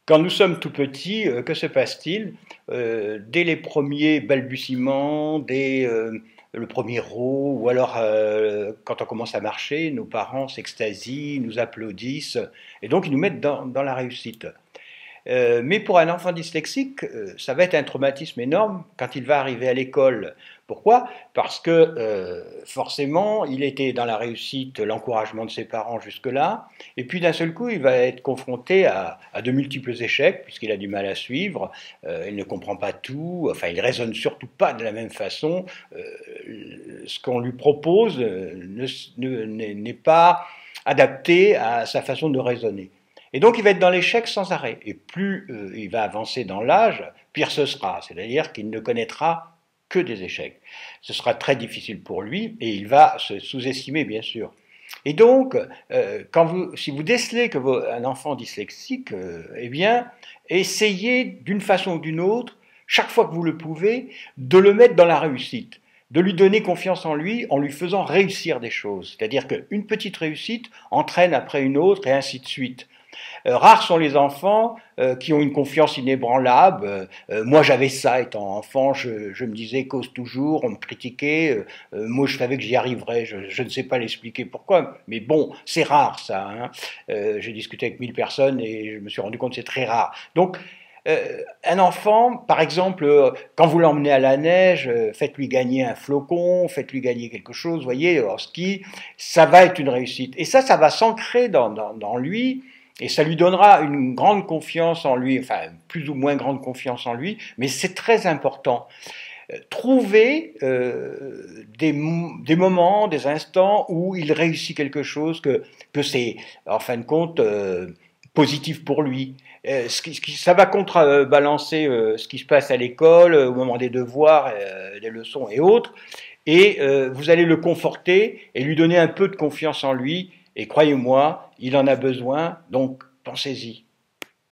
Quand nous sommes tout petits, que se passe-t-il? Dès les premiers balbutiements, dès le premier rot, ou alors quand on commence à marcher, nos parents s'extasient, nous applaudissent, et donc ils nous mettent dans la réussite. Mais pour un enfant dyslexique, ça va être un traumatisme énorme quand il va arriver à l'école. Pourquoi? Parce que forcément, il était dans la réussite, l'encouragement de ses parents jusque-là, et puis d'un seul coup, il va être confronté à de multiples échecs, puisqu'il a du mal à suivre, il ne comprend pas tout, enfin, il raisonne surtout pas de la même façon. Ce qu'on lui propose n'est pas adapté à sa façon de raisonner. Et donc il va être dans l'échec sans arrêt. Et plus il va avancer dans l'âge, pire ce sera. C'est-à-dire qu'il ne connaîtra que des échecs. Ce sera très difficile pour lui et il va se sous-estimer, bien sûr. Et donc, si vous décelez que un enfant dyslexique, eh bien, essayez d'une façon ou d'une autre, chaque fois que vous le pouvez, de le mettre dans la réussite, de lui donner confiance en lui en lui faisant réussir des choses. C'est-à-dire qu'une petite réussite entraîne après une autre et ainsi de suite. Rares sont les enfants qui ont une confiance inébranlable. Moi, j'avais ça étant enfant. Je me disais cause toujours, on me critiquait. Moi, je savais que j'y arriverais. Je ne sais pas l'expliquer pourquoi, mais bon, c'est rare ça. Hein. J'ai discuté avec 1000 personnes et je me suis rendu compte que c'est très rare. Donc, un enfant, par exemple, quand vous l'emmenez à la neige, faites-lui gagner un flocon, faites-lui gagner quelque chose, vous voyez, en ski, ça va être une réussite. Et ça va s'ancrer dans lui, et ça lui donnera une grande confiance en lui, enfin, plus ou moins grande confiance en lui, mais c'est très important. Trouver des moments, des instants où il réussit quelque chose, que c'est, en fin de compte, positif pour lui. Ça va contrebalancer ce qui se passe à l'école, au moment des devoirs, des leçons et autres, et vous allez le conforter et lui donner un peu de confiance en lui, et croyez-moi, il en a besoin, donc pensez-y.